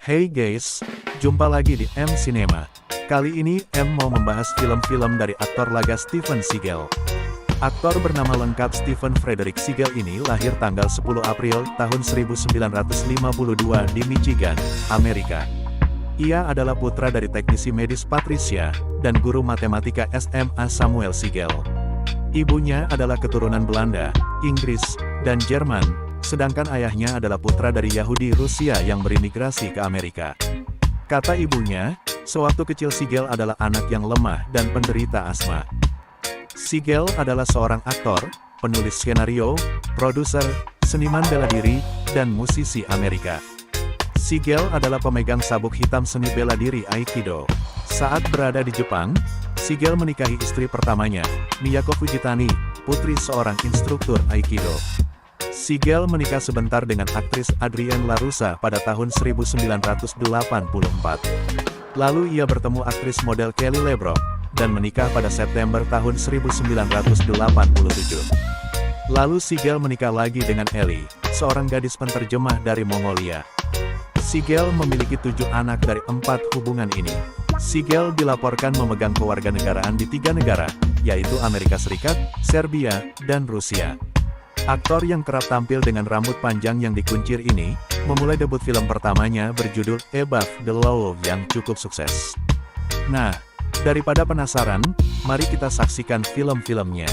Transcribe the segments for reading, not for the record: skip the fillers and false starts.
Hey guys, jumpa lagi di M Cinema. Kali ini M mau membahas film-film dari aktor laga Steven Seagal. Aktor bernama lengkap Steven Frederick Seagal ini lahir tanggal 10 April tahun 1952 di Michigan, Amerika. Ia adalah putra dari teknisi medis Patricia dan guru matematika SMA Samuel Seagal. Ibunya adalah keturunan Belanda, Inggris, dan Jerman. Sedangkan ayahnya adalah putra dari Yahudi Rusia yang berimigrasi ke Amerika. Kata ibunya, sewaktu kecil Seagal adalah anak yang lemah dan penderita asma. Seagal adalah seorang aktor, penulis skenario, produser, seniman bela diri, dan musisi Amerika. Seagal adalah pemegang sabuk hitam seni bela diri Aikido. Saat berada di Jepang, Seagal menikahi istri pertamanya, Miyako Fujitani, putri seorang instruktur Aikido. Seagal menikah sebentar dengan aktris Adrienne LaRussa pada tahun 1984. Lalu ia bertemu aktris model Kelly LeBrock, dan menikah pada September tahun 1987. Lalu Seagal menikah lagi dengan Ellie, seorang gadis penterjemah dari Mongolia. Seagal memiliki 7 anak dari 4 hubungan ini. Seagal dilaporkan memegang kewarganegaraan di 3 negara, yaitu Amerika Serikat, Serbia, dan Rusia. Aktor yang kerap tampil dengan rambut panjang yang dikuncir ini, memulai debut film pertamanya berjudul Above the Law yang cukup sukses. Nah, daripada penasaran, mari kita saksikan film-filmnya.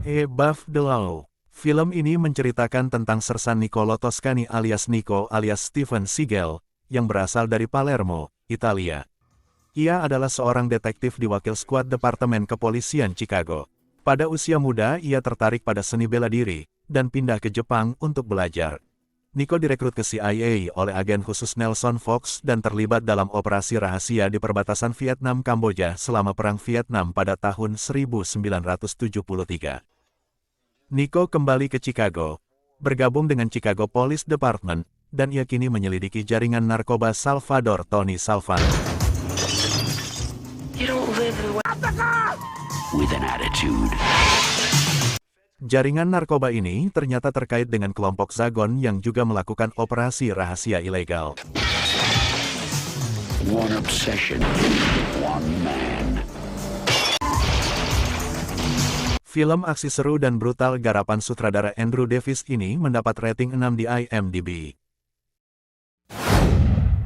Above the Law. Film ini menceritakan tentang Sersan Niccolo Toscani alias Nico alias Steven Seagal, yang berasal dari Palermo, Italia. Ia adalah seorang detektif di Wakil Skuad Departemen Kepolisian Chicago. Pada usia muda ia tertarik pada seni bela diri, dan pindah ke Jepang untuk belajar. Nico direkrut ke CIA oleh agen khusus Nelson Fox dan terlibat dalam operasi rahasia di perbatasan Vietnam-Kamboja selama Perang Vietnam pada tahun 1973. Nico kembali ke Chicago, bergabung dengan Chicago Police Department, dan ia kini menyelidiki jaringan narkoba Salvador Tony Salvano. Jaringan narkoba ini ternyata terkait dengan kelompok Zagon yang juga melakukan operasi rahasia ilegal. One obsession, one man. Film aksi seru dan brutal garapan sutradara Andrew Davis ini mendapat rating 6 di IMDb.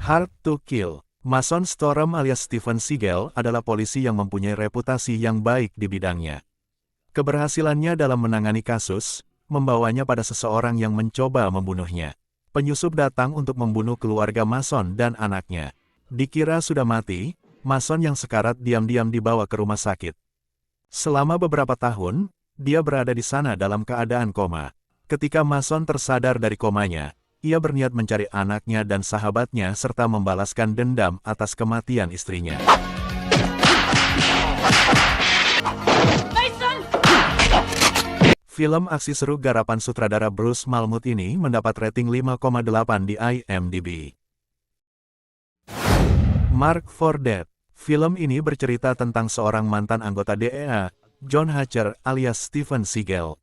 Hard to Kill. Mason Storm alias Steven Seagal adalah polisi yang mempunyai reputasi yang baik di bidangnya. Keberhasilannya dalam menangani kasus, membawanya pada seseorang yang mencoba membunuhnya. Penyusup datang untuk membunuh keluarga Mason dan anaknya. Dikira sudah mati, Mason yang sekarat diam-diam dibawa ke rumah sakit. Selama beberapa tahun, dia berada di sana dalam keadaan koma. Ketika Mason tersadar dari komanya, ia berniat mencari anaknya dan sahabatnya serta membalaskan dendam atas kematian istrinya. Mason! Film aksi seru garapan sutradara Bruce Malmuth ini mendapat rating 5,8 di IMDb. Mark for Death. Film ini bercerita tentang seorang mantan anggota DEA, John Hatcher alias Steven Seagal.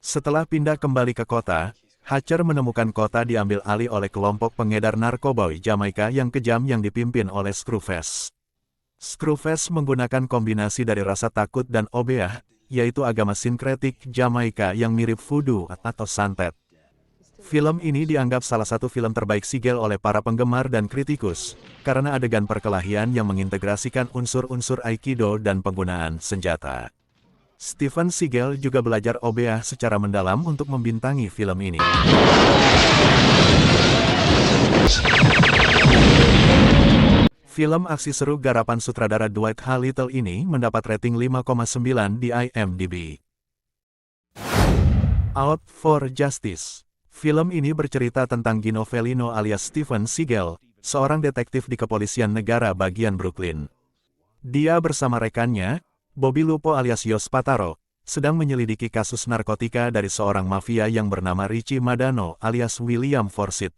Setelah pindah kembali ke kota, Hatcher menemukan kota diambil alih oleh kelompok pengedar narkoba Jamaika yang kejam yang dipimpin oleh Screwface. Screwface menggunakan kombinasi dari rasa takut dan obeah, yaitu agama sinkretik Jamaika yang mirip voodoo atau santet. Film ini dianggap salah satu film terbaik Seagal oleh para penggemar dan kritikus, karena adegan perkelahian yang mengintegrasikan unsur-unsur Aikido dan penggunaan senjata. Steven Seagal juga belajar obeah secara mendalam untuk membintangi film ini. Film aksi seru garapan sutradara Dwight H. Little ini mendapat rating 5,9 di IMDb. Out for Justice. Film ini bercerita tentang Gino Felino alias Steven Seagal, seorang detektif di kepolisian negara bagian Brooklyn. Dia bersama rekannya, Bobby Lupo alias Yos Pataro, sedang menyelidiki kasus narkotika dari seorang mafia yang bernama Richie Madano alias William Forsyth.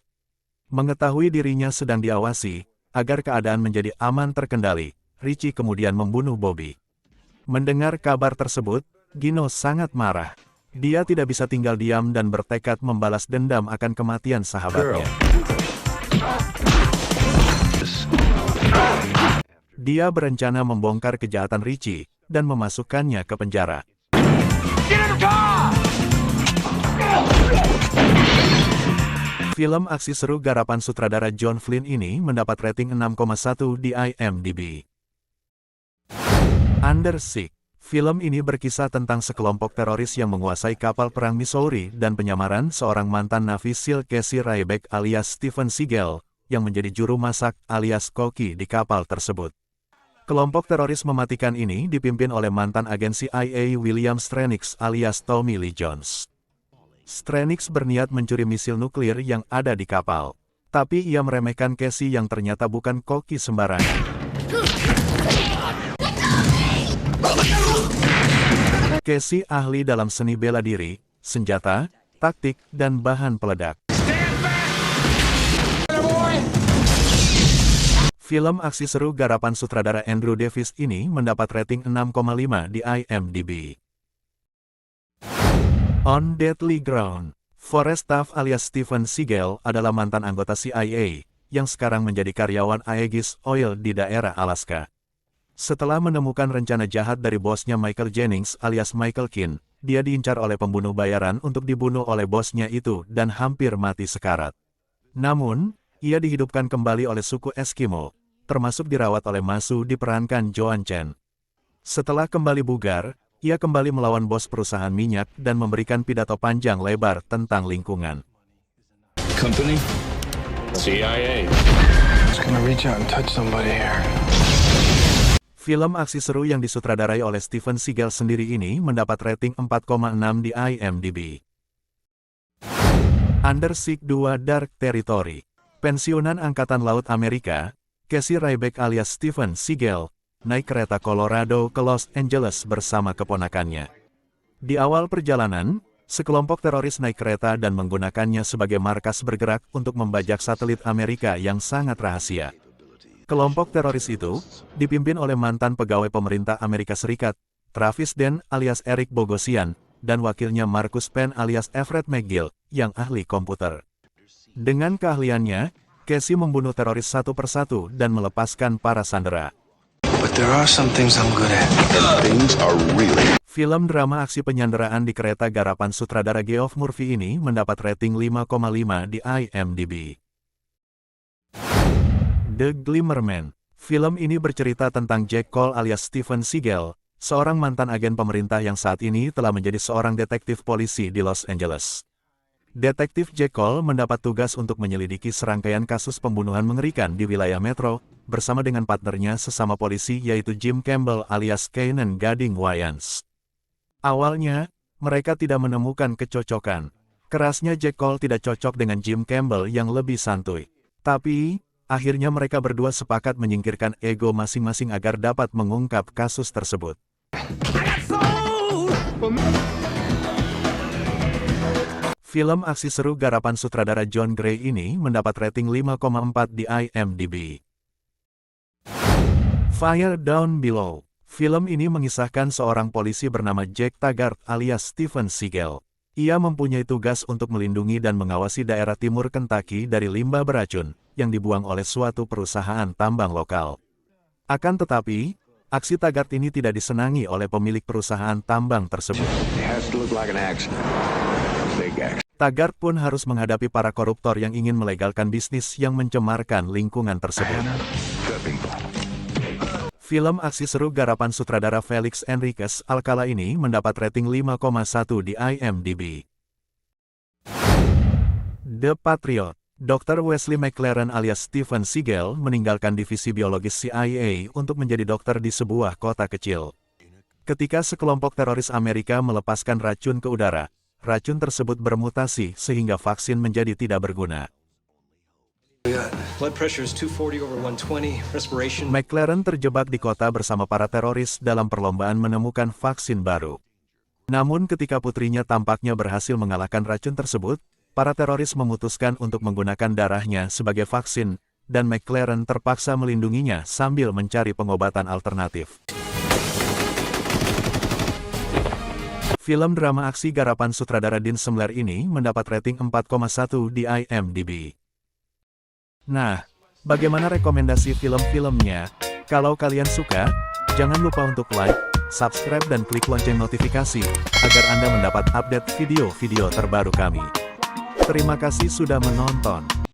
Mengetahui dirinya sedang diawasi, agar keadaan menjadi aman terkendali, Richie kemudian membunuh Bobby. Mendengar kabar tersebut, Gino sangat marah. Dia tidak bisa tinggal diam dan bertekad membalas dendam akan kematian sahabatnya. Dia berencana membongkar kejahatan Richie dan memasukkannya ke penjara. Film aksi seru garapan sutradara John Flynn ini mendapat rating 6,1 di IMDb. Under Siege. Film ini berkisah tentang sekelompok teroris yang menguasai kapal perang Missouri dan penyamaran seorang mantan Navy SEAL Casey Ryback alias Steven Seagal, yang menjadi juru masak alias koki di kapal tersebut. Kelompok teroris mematikan ini dipimpin oleh mantan agen CIA William Stranix alias Tommy Lee Jones. Stranix berniat mencuri misil nuklir yang ada di kapal. Tapi ia meremehkan Casey yang ternyata bukan koki sembarangan. Casey ahli dalam seni bela diri, senjata, taktik, dan bahan peledak. Film aksi seru garapan sutradara Andrew Davis ini mendapat rating 6,5 di IMDb. On Deadly Ground. Forrest Taft alias Steven Seagal adalah mantan anggota CIA, yang sekarang menjadi karyawan Aegis Oil di daerah Alaska. Setelah menemukan rencana jahat dari bosnya Michael Jennings alias Michael Keane, dia diincar oleh pembunuh bayaran untuk dibunuh oleh bosnya itu dan hampir mati sekarat. Namun, ia dihidupkan kembali oleh suku Eskimo, termasuk dirawat oleh Masu diperankan Joan Chen. Setelah kembali bugar, ia kembali melawan bos perusahaan minyak dan memberikan pidato panjang lebar tentang lingkungan. Company? CIA. Just gonna reach out and touch somebody here. Film aksi seru yang disutradarai oleh Steven Seagal sendiri ini mendapat rating 4,6 di IMDb. Under Siege 2 Dark Territory. Pensiunan Angkatan Laut Amerika, Casey Ryback alias Steven Seagal, naik kereta Colorado ke Los Angeles bersama keponakannya. Di awal perjalanan, sekelompok teroris naik kereta dan menggunakannya sebagai markas bergerak untuk membajak satelit Amerika yang sangat rahasia. Kelompok teroris itu dipimpin oleh mantan pegawai pemerintah Amerika Serikat, Travis Dent alias Eric Bogosian, dan wakilnya Marcus Penn alias Everett McGill, yang ahli komputer. Dengan keahliannya, Casey membunuh teroris satu persatu dan melepaskan para sandera. But there are some things I'm good at. Things are really... Film drama aksi penyanderaan di kereta garapan sutradara Geoff Murphy ini mendapat rating 5,5 di IMDb. The Glimmerman. Film ini bercerita tentang Jack Cole alias Steven Seagal, seorang mantan agen pemerintah yang saat ini telah menjadi seorang detektif polisi di Los Angeles. Detektif Jack Cole mendapat tugas untuk menyelidiki serangkaian kasus pembunuhan mengerikan di wilayah metro, bersama dengan partnernya sesama polisi yaitu Jim Campbell alias Kanan Gading Wayans. Awalnya, mereka tidak menemukan kecocokan. Kerasnya Jack Cole tidak cocok dengan Jim Campbell yang lebih santuy. Tapi, akhirnya mereka berdua sepakat menyingkirkan ego masing-masing agar dapat mengungkap kasus tersebut. Film aksi seru garapan sutradara John Gray ini mendapat rating 5,4 di IMDb. Fire Down Below. Film ini mengisahkan seorang polisi bernama Jack Taggart alias Steven Seagal. Ia mempunyai tugas untuk melindungi dan mengawasi daerah timur Kentucky dari limbah beracun yang dibuang oleh suatu perusahaan tambang lokal. Akan tetapi, aksi Taggart ini tidak disenangi oleh pemilik perusahaan tambang tersebut. Taggart pun harus menghadapi para koruptor yang ingin melegalkan bisnis yang mencemarkan lingkungan tersebut. Film aksi seru garapan sutradara Felix Enriquez Alcala ini mendapat rating 5,1 di IMDb. The Patriot. Dr. Wesley McLaren alias Steven Seagal meninggalkan divisi biologis CIA untuk menjadi dokter di sebuah kota kecil. Ketika sekelompok teroris Amerika melepaskan racun ke udara, racun tersebut bermutasi sehingga vaksin menjadi tidak berguna. McLaren terjebak di kota bersama para teroris dalam perlombaan menemukan vaksin baru. Namun ketika putrinya tampaknya berhasil mengalahkan racun tersebut, para teroris memutuskan untuk menggunakan darahnya sebagai vaksin, dan McLaren terpaksa melindunginya sambil mencari pengobatan alternatif. Film drama aksi garapan sutradara Dean Semler ini mendapat rating 4,1 di IMDb. Nah, bagaimana rekomendasi film-filmnya? Kalau kalian suka, jangan lupa untuk like, subscribe dan klik lonceng notifikasi, agar Anda mendapat update video-video terbaru kami. Terima kasih sudah menonton.